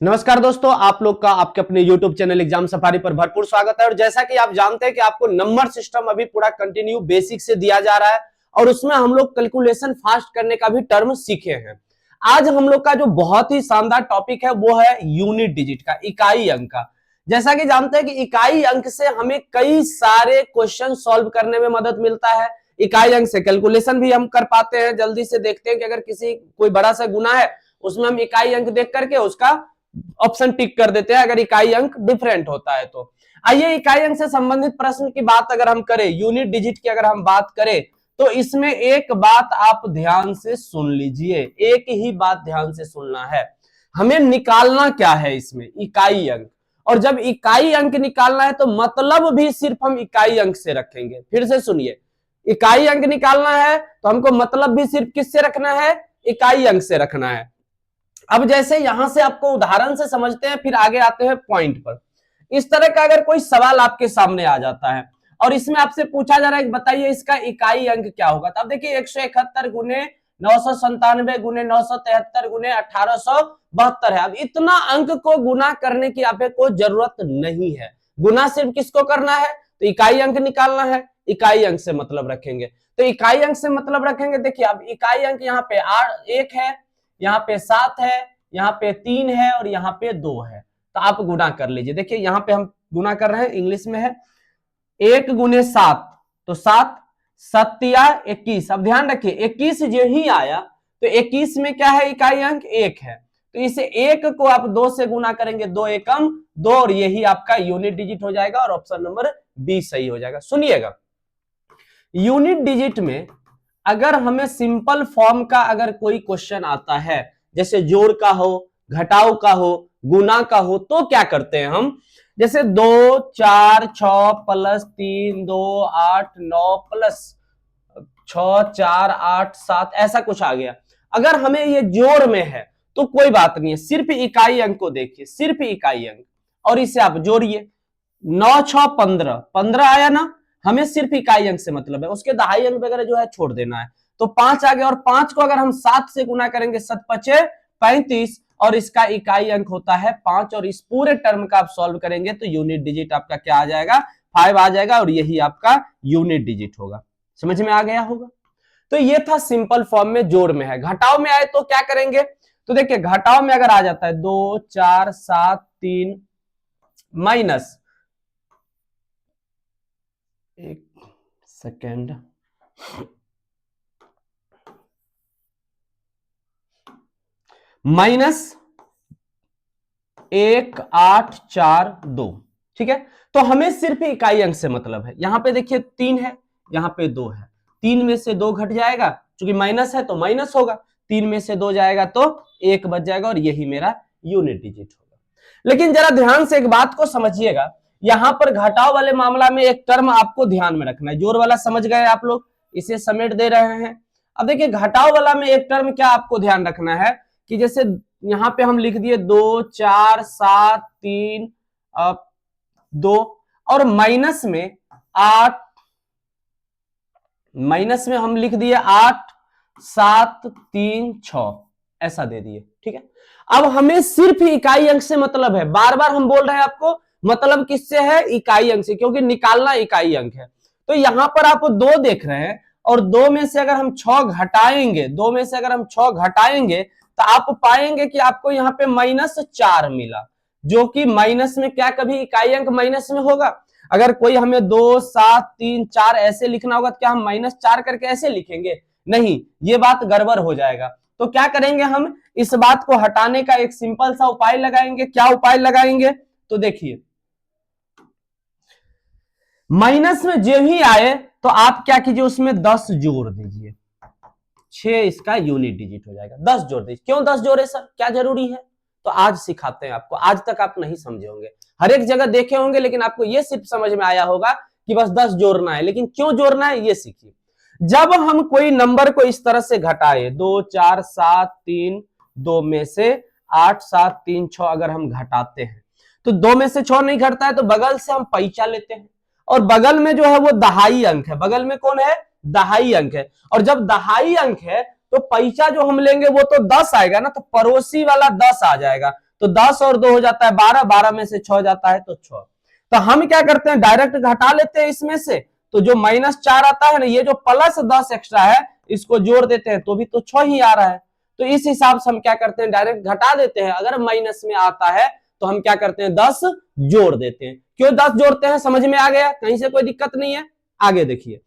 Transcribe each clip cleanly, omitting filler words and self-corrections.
नमस्कार दोस्तों, आप लोग का आपके अपने YouTube चैनल एग्जाम सफारी पर भरपूर स्वागत है। और जैसा कि आप जानते हैं कि आपको नंबर सिस्टम अभी पूरा कंटिन्यू बेसिक से दिया जा रहा है और उसमें हम लोग कैलकुलेशन फास्ट करने का भी टर्म सीखे हैं। आज हम लोग का जो बहुत ही शानदार टॉपिक है वो है यूनिट डिजिट का, इकाई अंक का। जैसा कि जानते हैं कि इकाई अंक से हमें कई सारे क्वेश्चन सॉल्व करने में मदद मिलता है। इकाई अंक से कैलकुलेशन भी हम कर पाते हैं। जल्दी से देखते हैं कि अगर किसी कोई बड़ा सा गुना है उसमें हम इकाई अंक देख करके उसका ऑप्शन टिक कर देते हैं अगर इकाई अंक डिफरेंट होता है तो। आइए इकाई अंक से संबंधित प्रश्न की बात अगर हम करें, यूनिट डिजिट की अगर हम बात करें तो इसमें एक बात आप ध्यान से सुन लीजिए, एक ही बात ध्यान से सुनना है। हमें निकालना क्या है इसमें? इकाई अंक। और जब इकाई अंक निकालना है तो मतलब भी सिर्फ हम इकाई अंक से रखेंगे। फिर से सुनिए, इकाई अंक निकालना है तो हमको मतलब भी सिर्फ किससे रखना है? इकाई अंक से रखना है। अब जैसे यहां से आपको उदाहरण से समझते हैं, फिर आगे आते हैं पॉइंट पर। इस तरह का अगर कोई सवाल आपके सामने आ जाता है और इसमें आपसे पूछा जा रहा है बताइए इसका इकाई अंक क्या होगा, तो अब देखिए 171 गुने 997 गुने 973 गुने 1872 है। अब इतना अंक को गुना करने की आपको जरूरत नहीं है। गुना सिर्फ किसको करना है? तो इकाई अंक निकालना है। इकाई अंक से मतलब रखेंगे, तो इकाई अंक से मतलब रखेंगे। देखिए अब इकाई अंक यहाँ पे 1 है, यहाँ पे 7 है, यहाँ पे 3 है और यहाँ पे 2 है। तो आप गुना कर लीजिए। देखिए यहाँ पे हम गुना कर रहे हैं, इंग्लिश में है 1 गुने 7 तो 7 सत्या 21। अब ध्यान रखिए 21 जो ही आया तो 21 में क्या है? इकाई अंक 1 है, तो इसे 1 को आप 2 से गुना करेंगे, 2 एकम 2 और यही आपका यूनिट डिजिट हो जाएगा और ऑप्शन नंबर बी सही हो जाएगा। सुनिएगा, यूनिट डिजिट में अगर हमें सिंपल फॉर्म का अगर कोई क्वेश्चन आता है, जैसे जोड़ का हो, घटाव का हो, गुना का हो, तो क्या करते हैं हम? जैसे 2 4 6 प्लस 3 2 8 9 प्लस 6 4 8 7 ऐसा कुछ आ गया। अगर हमें ये जोड़ में है तो कोई बात नहीं है, सिर्फ इकाई अंक को देखिए, सिर्फ इकाई अंक, और इसे आप जोड़िए। 9 6 15 15 आया ना, हमें सिर्फ इकाई अंक से मतलब है, उसके दहाई अंक वगैरह जो है छोड़ देना है। तो 5 आ गया और 5 को अगर हम 7 से गुना करेंगे 7 पचे 35 और इसका इकाई अंक होता है 5 और इस पूरे टर्म का आप सॉल्व करेंगे तो यूनिट डिजिट आपका क्या आ जाएगा? 5 आ जाएगा और यही आपका यूनिट डिजिट होगा। समझ में आ गया होगा? तो ये था सिंपल फॉर्म में, जोड़ में है। घटाव में आए तो क्या करेंगे? तो देखिए घटाव में अगर आ जाता है 2 4 7 3 माइनस, एक सेकेंड, माइनस 1 8 4 2, ठीक है। तो हमें सिर्फ इकाई अंक से मतलब है। यहां पे देखिए 3 है, यहां पे 2 है, 3 में से 2 घट जाएगा, क्योंकि माइनस है तो माइनस होगा, 3 में से 2 जाएगा तो 1 बच जाएगा और यही मेरा यूनिट डिजिट होगा। लेकिन जरा ध्यान से एक बात को समझिएगा, यहां पर घटाव वाले मामला में एक टर्म आपको ध्यान में रखना है। जोड़ वाला समझ गए आप लोग, इसे समेट दे रहे हैं। अब देखिए घटाव वाला में एक टर्म क्या आपको ध्यान रखना है कि जैसे यहां पे हम लिख दिए 2 4 7 3 2 और माइनस में 8, माइनस में हम लिख दिए 8 7 3 6 ऐसा दे दिए, ठीक है। अब हमें सिर्फ इकाई अंक से मतलब है। बार बार हम बोल रहे हैं आपको, मतलब किससे है? इकाई अंक से, क्योंकि निकालना इकाई अंक है। तो यहां पर आप 2 देख रहे हैं और 2 में से अगर हम 6 घटाएंगे, 2 में से अगर हम 6 घटाएंगे तो आप पाएंगे कि आपको यहाँ पे -4 मिला, जो कि माइनस में क्या कभी इकाई अंक माइनस में होगा? अगर कोई हमें 2 7 3 4 ऐसे लिखना होगा तो क्या हम -4 करके ऐसे लिखेंगे? नहीं, ये बात गड़बड़ हो जाएगा। तो क्या करेंगे हम? इस बात को हटाने का एक सिंपल सा उपाय लगाएंगे। क्या उपाय लगाएंगे? तो देखिए माइनस में जो ही आए तो आप क्या कीजिए, उसमें 10 जोड़ दीजिए, 6 इसका यूनिट डिजिट हो जाएगा। 10 जोड़ दीजिए। क्यों 10 जोड़े सर, क्या जरूरी है? तो आज सिखाते हैं आपको। आज तक आप नहीं समझे होंगे, हर एक जगह देखे होंगे, लेकिन आपको यह सिर्फ समझ में आया होगा कि बस 10 जोड़ना है, लेकिन क्यों जोड़ना है ये सीखिए। जब हम कोई नंबर को इस तरह से घटाए, 2 4 7 3 2 में से 8 7 3 6 अगर हम घटाते हैं तो 2 में से 6 नहीं घटता है तो बगल से हम पैंचा लेते हैं और बगल में जो है वो दहाई अंक है। बगल में कौन है? दहाई अंक है। और जब दहाई अंक है तो पैसा जो हम लेंगे वो तो 10 आएगा ना, तो पड़ोसी वाला 10 आ जाएगा। तो 10 और 2 हो जाता है 12, 12 में से 6 जाता है तो 6। तो हम क्या करते हैं, डायरेक्ट घटा लेते हैं इसमें से, तो जो -4 आता है ना, ये जो +10 एक्स्ट्रा है इसको जोड़ देते हैं तो भी तो 6 ही आ रहा है। तो इस हिसाब से हम क्या करते हैं, डायरेक्ट घटा देते हैं। अगर माइनस में आता है तो हम क्या करते हैं, 10 जोड़ देते हैं। क्यों 10 जोड़ते हैं, समझ में आ गया, कहीं से कोई दिक्कत नहीं है। आगे देखिए,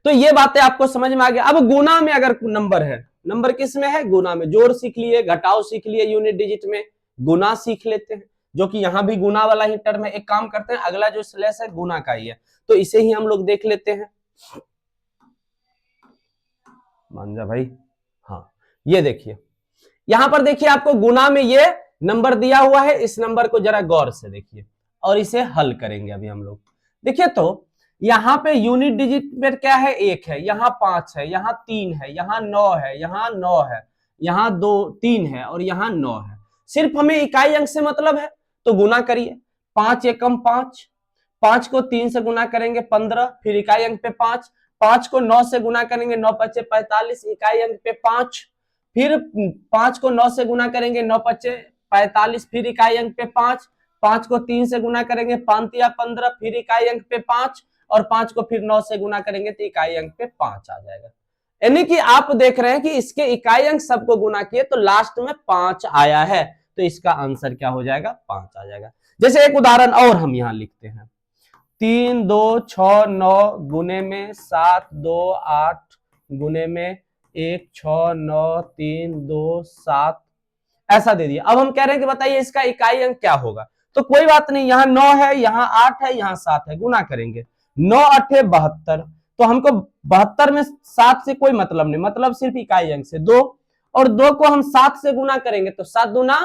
तो ये बातें आपको समझ में आ गया। अब गुना में अगर नंबर है, नंबर किस में है, गुना में। जोड़ सीख लिए, घटाओ सीख लिए यूनिट डिजिट में, गुना सीख लेते हैं, जो कि यहां भी गुना वाला ही टर्म है। एक काम करते हैं, अगला जो स्लैश है गुना का ही है, तो इसे ही हम लोग देख लेते हैं। मान जा भाई, हाँ ये देखिए, यहां पर देखिए आपको गुना में ये नंबर दिया हुआ है। इस नंबर को जरा गौर से देखिए और इसे हल करेंगे अभी हम लोग। देखिए तो यहां पे यूनिट डिजिट में क्या है, 1 है, यहाँ 5 है, यहाँ 3 है, यहाँ 9 है, यहाँ 9 है, यहाँ 2 3 है और यहाँ 9 है। सिर्फ हमें इकाई अंक से मतलब है, तो गुना करिए। 5 एकम 5, 5 को 3 से गुना करेंगे 15, फिर इकाई अंक पे 5, 5 को 9 से गुना करेंगे 9 पचे 45, इकाई अंक पे 5, फिर 5 को 9 से गुना करेंगे 9 पचे 45, फिर इकाई अंक पे 5, 5 को 3 से गुना करेंगे 5 या 15, फिर इकाई अंक पे 5 और 5 को फिर 9 से गुना करेंगे तो इकाई अंक पे 5 आ जाएगा। यानी कि आप देख रहे हैं कि इसके इकाई अंक सबको गुना किए तो लास्ट में 5 आया है, तो इसका आंसर क्या हो जाएगा, 5 आ जाएगा। जैसे एक उदाहरण और हम यहां लिखते हैं, 3 2 6 9 गुने में 7 2 8 गुने में 1 6 9 3 2 7 ऐसा दे दिया। अब हम कह रहे हैं कि बताइए इसका इकाई अंक क्या होगा। तो कोई बात नहीं, यहाँ 9 है, यहाँ 8 है, यहाँ 7 है, गुना करेंगे 9 8 72। तो हमको 72 में 7 से कोई मतलब नहीं, मतलब सिर्फ इकाई अंक से 2, और 2 को हम 7 से गुना करेंगे तो 7 दूना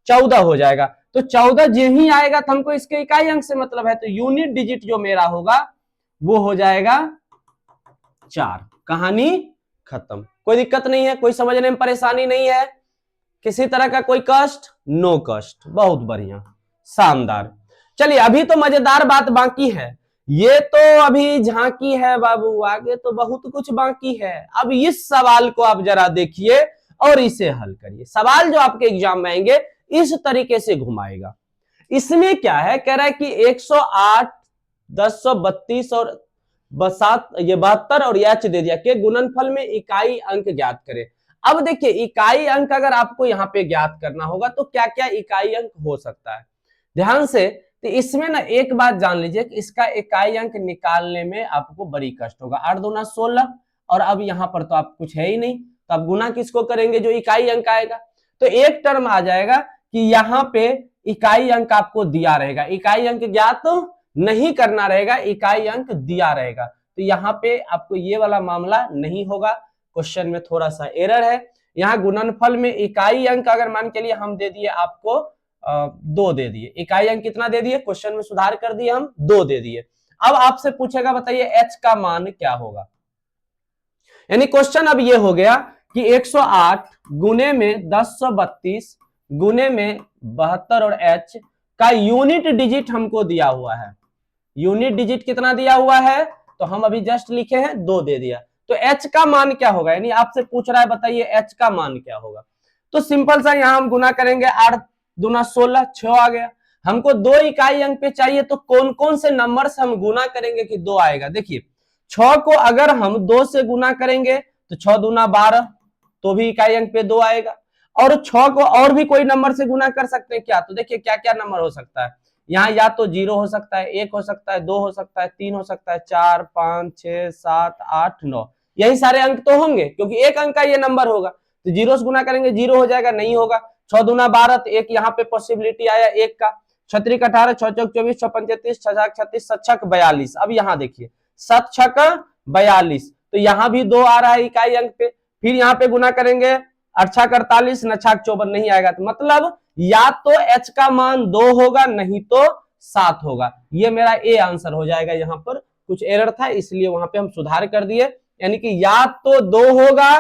14 हो जाएगा। तो 14 जो ही आएगा तो हमको इसके इकाई अंक से मतलब है, तो यूनिट डिजिट जो मेरा होगा वो हो जाएगा 4। कहानी खत्म, कोई दिक्कत नहीं है, कोई समझने में परेशानी नहीं है, किसी तरह का कोई कष्ट, नो कष्ट, बहुत बढ़िया, शानदार। चलिए अभी तो मजेदार बात बाकी है, ये तो अभी झांकी है बाबू, आगे तो बहुत कुछ बाकी है। अब इस सवाल को आप जरा देखिए और इसे हल करिए। सवाल जो आपके एग्जाम में आएंगे इस तरीके से घुमाएगा। इसमें क्या है, कह रहा है कि 108 1032 और 72 और एच दे दिया के गुणनफल में इकाई अंक ज्ञात करें। अब देखिए इकाई अंक अगर आपको यहाँ पे ज्ञात करना होगा तो क्या क्या इकाई अंक हो सकता है, ध्यान से। तो इसमें ना एक बात जान लीजिए कि इसका इकाई अंक निकालने में आपको बड़ी कष्ट होगा। 8 दूना 16, और अब यहाँ पर तो आप कुछ है ही नहीं, तो आप गुना किसको करेंगे, जो इकाई अंक आएगा। तो एक टर्म आ जाएगा कि यहाँ पे इकाई अंक आपको दिया रहेगा, इकाई अंक ज्ञात तो नहीं करना रहेगा, इकाई अंक दिया रहेगा। तो यहाँ पे आपको ये वाला मामला नहीं होगा, क्वेश्चन में थोड़ा सा एरर है। यहाँ गुणनफल में इकाई अंक अगर मान के लिए हम दे दिए आपको 2 दे दिए, इकाई अंक कितना दे दिए, क्वेश्चन में सुधार कर दिए हम 2 दे दिए। अब आपसे पूछेगा बताइए h का मान क्या होगा। यानी क्वेश्चन अब ये हो गया कि 108 गुने में 1032 गुने में 72 और h का यूनिट डिजिट हमको दिया हुआ है। यूनिट डिजिट कितना दिया हुआ है, तो हम अभी जस्ट लिखे हैं 2 दे दिया। तो h का मान क्या होगा, यानी आपसे पूछ रहा है बताइए h का मान क्या होगा। तो सिंपल सा यहां हम गुना करेंगे, 8 दूना 16, 6 आ गया। हमको 2 इकाई अंक पे चाहिए, तो कौन कौन से नंबर से हम गुना करेंगे कि 2 आएगा। देखिए 6 को अगर हम 2 से गुना करेंगे तो 6 दूना 12, तो भी इकाई अंक पे 2 आएगा। और 6 को और भी कोई नंबर से गुना कर सकते हैं क्या, तो देखिए क्या क्या नंबर हो सकता है। यहाँ या तो 0 हो सकता है, 1 हो सकता है, 2 हो सकता है, 3 हो सकता है, 4 5 6 7 8 9, यही सारे अंक तो होंगे क्योंकि एक अंक का ये नंबर होगा। तो 0 से गुना करेंगे 0 हो जाएगा, नहीं होगा। 6 दूना 12, तो एक यहाँ पे पॉसिबिलिटी आया 1 का। 6 3 18, 6 चौक 24, 6 5 33, 6 7 36, 7 6 42। अब यहाँ देखिए 7 6 42, तो यहाँ भी 2 आ रहा है इकाई अंक पे। फिर यहाँ पे गुना करेंगे 8 6 48, 9 6 54, नहीं आएगा। तो मतलब या तो h का मान 2 होगा, नहीं तो 7 होगा। ये मेरा ए आंसर हो जाएगा। यहाँ पर कुछ एरर था इसलिए वहां पे हम सुधार कर दिए, यानी कि या तो 2 होगा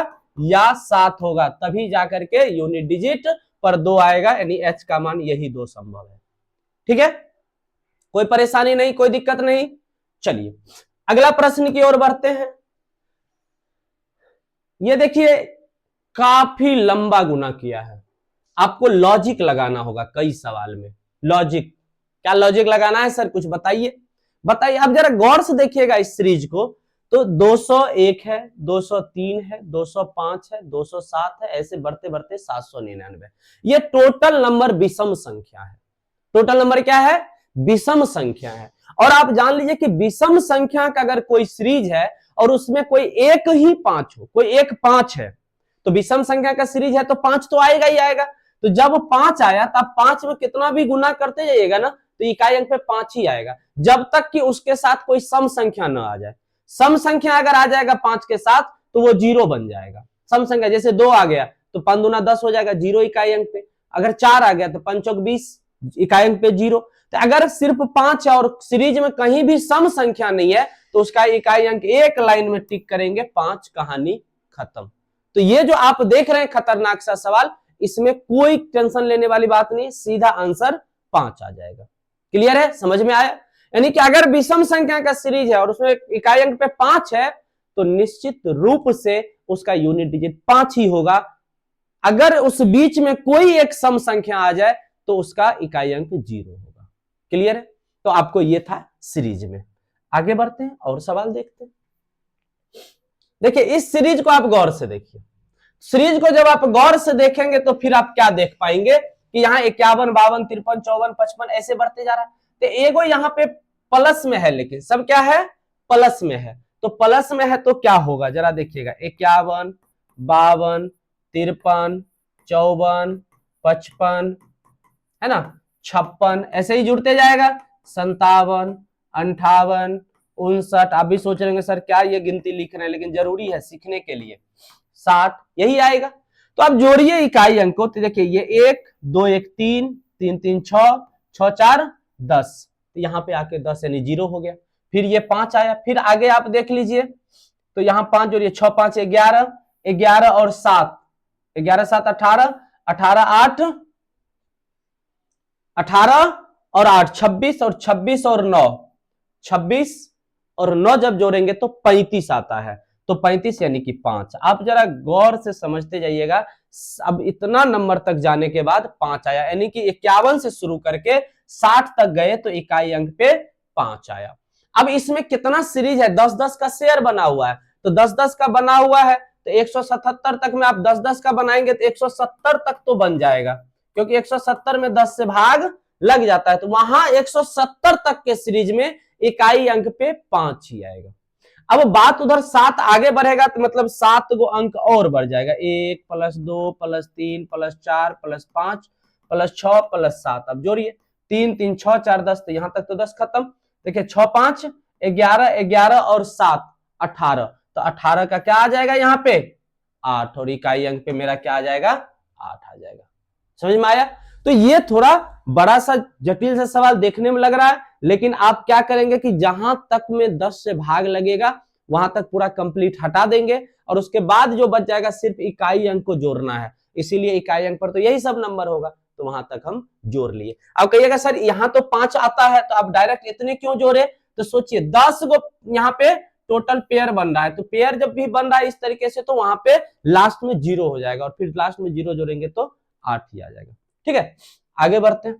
या 7 होगा, तभी जाकर के यूनिट डिजिट पर 2 आएगा, यानी h का मान यही 2 संभव है। ठीक है, कोई परेशानी नहीं, कोई दिक्कत नहीं। चलिए अगला प्रश्न की ओर बढ़ते हैं। ये देखिए काफी लंबा गुना किया है, आपको लॉजिक लगाना होगा कई सवाल में। लॉजिक, क्या लॉजिक लगाना है सर, कुछ बताइए बताइए। अब जरा गौर से देखिएगा इस सीरीज को, तो 201 है, 203 है, 205 है, 207 है, ऐसे बढ़ते बढ़ते 799। ये टोटल नंबर विषम संख्या है। टोटल नंबर क्या है, विषम संख्या है। और आप जान लीजिए कि विषम संख्या का अगर कोई सीरीज है और उसमें कोई एक ही 5 हो, कोई एक 5 है, तो विषम संख्या का सीरीज है तो 5 तो आएगा ही आएगा। तो जब 5 आया तब 5 में कितना भी गुना करते जाइएगा ना, तो इकाई अंक पे 5 ही आएगा, जब तक कि उसके साथ कोई सम संख्या ना आ जाए। सम संख्या अगर आ जाएगा 5 के साथ तो वो 0 बन जाएगा। सम संख्या जैसे 2 आ गया तो 5 दूना 10 हो जाएगा, 0 इकाई अंक पे। अगर 4 आ गया तो 5 चौक 20, इकाई अंक पे 0। तो अगर सिर्फ 5 है और सीरीज में कहीं भी सम संख्या नहीं है तो उसका इकाई अंक एक लाइन में टिक करेंगे, 5, कहानी खत्म। तो ये जो आप देख रहे हैं खतरनाक सा सवाल, इसमें कोई टेंशन लेने वाली बात नहीं, सीधा आंसर 5 आ जाएगा। क्लियर है, समझ में आया? यानी कि अगर विषम संख्या का सीरीज है और उसमें इकाई अंक पे 5 है तो निश्चित रूप से उसका यूनिट डिजिट 5 ही होगा। अगर उस बीच में कोई एक सम संख्या आ जाए तो उसका इकाई अंक 0 होगा। क्लियर है? तो आपको ये था सीरीज में। आगे बढ़ते हैं और सवाल देखते हैं। देखिए इस सीरीज को आप गौर से देखिए। सीरीज को जब आप गौर से देखेंगे तो फिर आप क्या देख पाएंगे कि यहाँ 51, 52, 53, 54, 55 ऐसे बढ़ते जा रहा है। तो एगो यहाँ पे प्लस में है, लेकिन सब क्या है, प्लस में है। तो प्लस में है तो क्या होगा जरा देखिएगा, 51, 52, 53, 54, 55, है ना, 56, ऐसे ही जुड़ते जाएगा, 57, 58, 59। आप भी सोच रहे होंगे सर क्या ये गिनती लिख रहे हैं, लेकिन जरूरी है सीखने के लिए। 60 यही आएगा। तो अब जोड़िए इकाई अंक को, तो देखिए ये 1, 2, 1, 3, 3, 3, 6, 6, 4, 10। तो यहाँ पे आके 10 यानी 0 हो गया। फिर ये 5 आया, फिर आगे आप देख लीजिए तो यहाँ 5 जोड़िए, 6, 5, 11, 11 और 7, 11, 7, 18, 18, 8, 18 और 8, 26 और 26 और 9, 26 और 9 जब जोड़ेंगे तो 35 आता है। तो 35 यानी कि 5। आप जरा गौर से समझते जाइएगा। अब इतना नंबर तक जाने के बाद 5 आया, यानी कि 51 से शुरू करके 60 तक गए तो इकाई अंक पे 5 आया। अब इसमें कितना सीरीज है, 10-10 का शेयर बना हुआ है, तो 10-10 का बना हुआ है तो 177 तक में आप 10-10 का बनाएंगे तो 170 तक तो बन जाएगा, क्योंकि 170 में 10 से भाग लग जाता है। तो वहां 170 तक के सीरीज में इकाई अंक पे 5 ही आएगा। अब बात उधर 7 आगे बढ़ेगा तो मतलब 7 गो अंक और बढ़ जाएगा, 1 + 2 + 3 + 4 + 5 + 6 + 7। अब जोड़िए, 3, 3, 6, 4, 10, तो यहां तक तो 10 खत्म। देखिए 6, 5, 11, 11 और 7, 18। तो 18 का क्या आ जाएगा यहाँ पे, 8, और इकाई अंक पे मेरा क्या आ जाएगा, 8 आ जाएगा। समझ में आया? तो ये थोड़ा बड़ा सा जटिल सा सवाल देखने में लग रहा है, लेकिन आप क्या करेंगे कि जहां तक में 10 से भाग लगेगा वहां तक पूरा कंप्लीट हटा देंगे और उसके बाद जो बच जाएगा सिर्फ इकाई अंक को जोड़ना है। इसीलिए इकाई अंक पर तो यही सब नंबर होगा, तो वहां तक हम जोड़ लिए। अब कहिएगा सर यहाँ तो 5 आता है तो आप डायरेक्ट इतने क्यों जोड़े, तो सोचिए 10 गो यहाँ पे टोटल पेयर बन रहा है, तो पेयर जब भी बन रहा है इस तरीके से तो वहां पे लास्ट में 0 हो जाएगा और फिर लास्ट में 0 जोड़ेंगे तो 8 ही आ जाएगा। ठीक है, आगे बढ़ते हैं।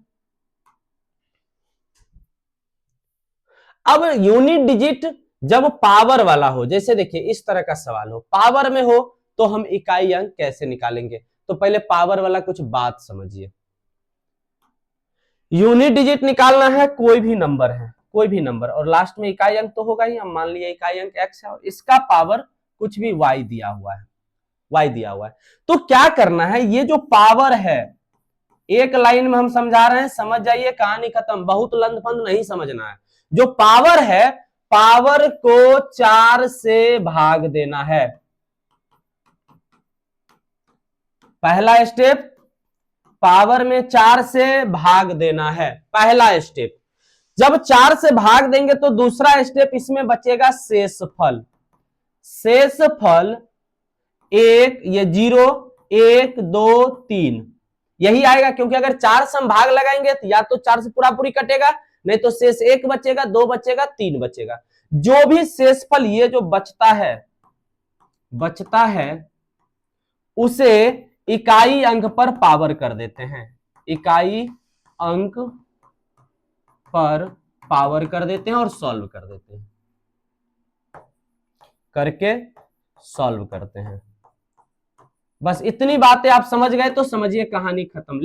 अब यूनिट डिजिट जब पावर वाला हो, जैसे देखिए इस तरह का सवाल हो, पावर में हो तो हम इकाई अंक कैसे निकालेंगे। तो पहले पावर वाला कुछ बात समझिए। यूनिट डिजिट निकालना है, कोई भी नंबर है, कोई भी नंबर, और लास्ट में इकाई अंक तो होगा ही। हम मान लिया इकाई अंक x है और इसका पावर कुछ भी y दिया हुआ है, y दिया हुआ है। तो क्या करना है, ये जो पावर है एक लाइन में हम समझा रहे हैं, समझ जाइए, कहानी खत्म, बहुत लंद फंद नहीं समझना है। जो पावर है, पावर को 4 से भाग देना है। पहला स्टेप, पावर में 4 से भाग देना है, पहला स्टेप। जब 4 से भाग देंगे तो दूसरा स्टेप इसमें बचेगा शेषफल। शेषफल 1, ये 0, 1, 2, 3 यही आएगा, क्योंकि अगर 4 से हम भाग लगाएंगे तो या तो 4 से पूरा पूरी कटेगा, नहीं तो शेष 1 बचेगा, 2 बचेगा, 3 बचेगा। जो भी शेषफल ये जो बचता है उसे इकाई अंक पर पावर कर देते हैं, इकाई अंक पर पावर कर देते हैं और सॉल्व कर देते हैं, करके सॉल्व करते हैं। बस इतनी बातें आप समझ गए तो समझिए कहानी खत्म।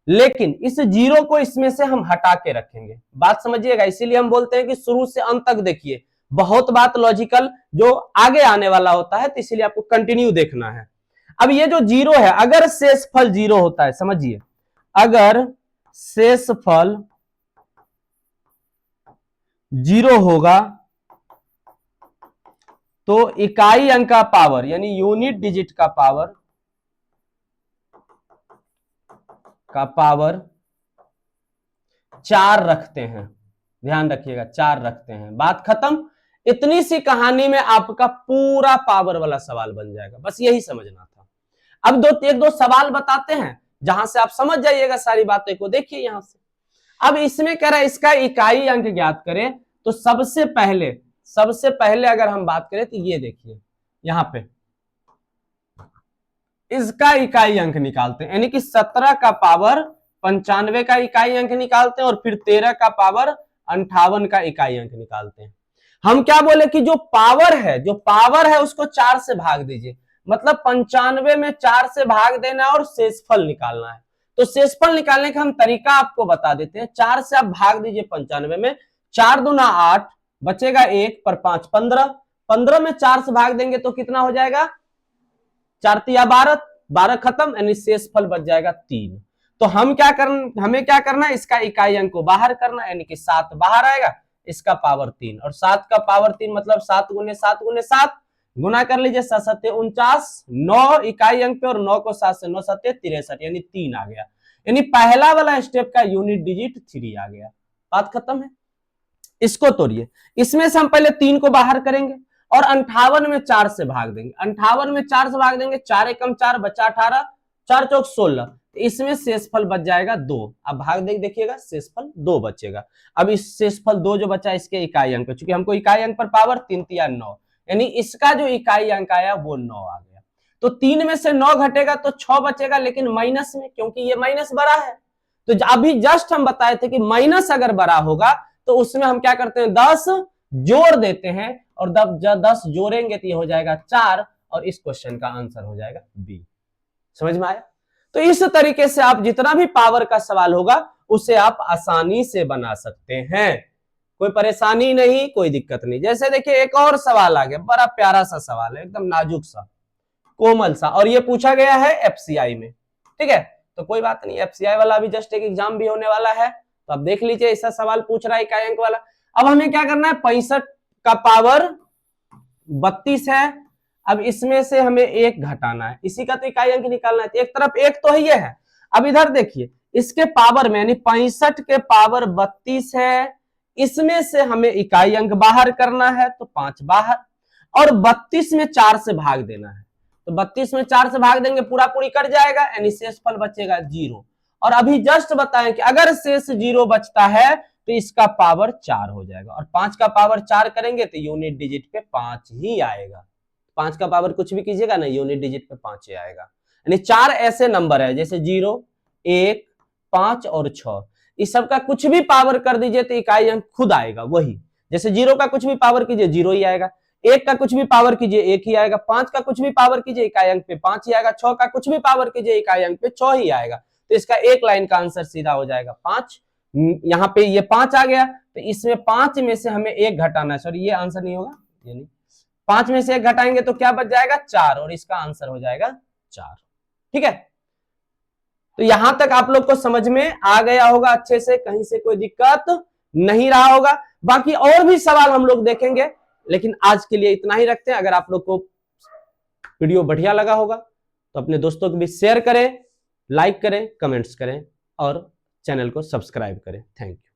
लेकिन इस जीरो को इसमें से हम हटा के रखेंगे, बात समझिएगा। इसीलिए हम बोलते हैं कि शुरू से अंत तक देखिए, बहुत बात लॉजिकल जो आगे आने वाला होता है, तो इसीलिए आपको कंटिन्यू देखना है। अब ये जो जीरो है, अगर शेषफल जीरो होता है, समझिए, अगर शेषफल जीरो होगा तो इकाई अंक का पावर यानी यूनिट डिजिट का पावर 4 रखते हैं, ध्यान रखिएगा 4 रखते हैं, बात खत्म। इतनी सी कहानी में आपका पूरा पावर वाला सवाल बन जाएगा, बस यही समझना था। अब एक दो सवाल बताते हैं जहां से आप समझ जाइएगा सारी बातें को। देखिए यहां से, अब इसमें कह रहा है इसका इकाई अंक ज्ञात करें, तो सबसे पहले अगर हम बात करें तो ये देखिए यहां पे इसका इकाई अंक निकालते हैं, यानी कि 17 का पावर 95 का इकाई अंक निकालते हैं और फिर 13 का पावर 58 का इकाई अंक निकालते हैं। हम क्या बोले कि जो पावर है उसको 4 से भाग दीजिए, मतलब 95 में 4 से भाग देना है और शेषफल निकालना है। तो शेषफल निकालने का हम तरीका आपको बता देते हैं। 4 से आप भाग दीजिए 95 में, 4 दूना 8, बचेगा 1 पर 5 15, 15 में 4 से भाग देंगे तो कितना हो जाएगा, 4 तिया 12, 12 खत्म, यानी शेषफल बच जाएगा 3। तो हमें क्या करना है, इसका इकाई अंक को बाहर करना, यानी कि 7 बाहर आएगा, इसका पावर 3, और 7 का पावर 3 मतलब 7 गुने 7 गुने 7, गुना कर लीजिए, 7 7 49, 9 इकाई अंक पे और 9 को 7 से 9 7 63, यानी 3 आ गया। यानी पहला वाला स्टेप का यूनिट डिजिट 3 आ गया, बात खत्म है। इसको तोड़िए, इसमें से हम पहले 3 को बाहर करेंगे और 58 में 4 से भाग देंगे, 58 में 4 से भाग देंगे, 4 एकम 4 बचा 18, 4 चौक 16, इसमें शेषफल बच जाएगा 2। अब भाग देख देखिएगा, शेषफल 2 बचेगा। अब इस शेषफल 2 जो बचा इसके इकाई अंक, चूंकि हमको इकाई अंक पर पावर 3 तिया 9, यानी इसका जो इकाई अंक आया वो 9 आ गया। तो 3 में से 9 घटेगा तो 6 बचेगा, लेकिन माइनस में, क्योंकि ये माइनस बड़ा है। तो अभी जस्ट हम बताए थे कि माइनस अगर बड़ा होगा तो उसमें हम क्या करते हैं, 10 जोड़ देते हैं, और जब 10 जोड़ेंगे तो ये हो जाएगा 4, और इस क्वेश्चन का आंसर हो जाएगा बी। समझ में आया? तो इस तरीके से आप जितना भी पावर का सवाल होगा उसे आप आसानी से बना सकते हैं, कोई परेशानी नहीं, कोई दिक्कत नहीं। जैसे देखिए एक और सवाल आ गया, बड़ा प्यारा सा सवाल है, एकदम नाजुक सा, कोमल सा, और ये पूछा गया है एफसीआई में। ठीक है, तो कोई बात नहीं, एफसीआई वाला भी जस्ट एक एग्जाम भी होने वाला है, तो आप देख लीजिए, ऐसा सवाल पूछ रहा है इकाई अंक वाला। अब हमें क्या करना है, 65 का पावर 32 है, अब इसमें से हमें 1 घटाना है, इसी का तो इकाई अंक निकालना है। एक तरफ 1 तो ही है, अब इधर देखिए इसके पावर में, यानी 65 के पावर 32 है, इसमें से हमें इकाई अंक बाहर करना है, तो 5 बाहर, और 32 में 4 से भाग देना है, तो 32 में 4 से भाग देंगे, पूरा पूरी कट जाएगा, यानी शेषफल बचेगा 0। और अभी जस्ट बताएं कि अगर शेष 0 बचता है तो इसका पावर 4 हो जाएगा, और 5 का पावर 4 करेंगे तो यूनिट डिजिट पे 5 ही आएगा। 5 का पावर कुछ भी कीजिएगा ना, यूनिट डिजिट पे 5 ही आएगा। यानी 4 ऐसे नंबर है जैसे 0, 1, 5 और 6, इस सब का कुछ भी पावर कर दीजिए तो इकाई अंक खुद आएगा वही। जैसे 0 का कुछ भी पावर कीजिए 0 ही आएगा, 1 का कुछ भी पावर कीजिए 1 ही आएगा, 5 का कुछ भी पावर कीजिए इकाई अंक पे 5 ही आएगा, 6 का कुछ भी पावर कीजिए इकाई अंक पे 6 ही आएगा। तो इसका एक लाइन का आंसर सीधा हो जाएगा 5। यहाँ पे ये 5 आ गया, तो इसमें 5 में से हमें 1 घटाना है, सॉरी ये आंसर नहीं होगा, यानी 5 में से 1 घटाएंगे तो क्या बच जाएगा 4, और इसका आंसर हो जाएगा 4। ठीक है, तो यहां तक आप लोग को समझ में आ गया होगा अच्छे से, कहीं से कोई दिक्कत नहीं रहा होगा। बाकी और भी सवाल हम लोग देखेंगे, लेकिन आज के लिए इतना ही रखते हैं। अगर आप लोग को वीडियो बढ़िया लगा होगा तो अपने दोस्तों को भी शेयर करें, लाइक करें, कमेंट्स करें और चैनल को सब्सक्राइब करें। Thank you.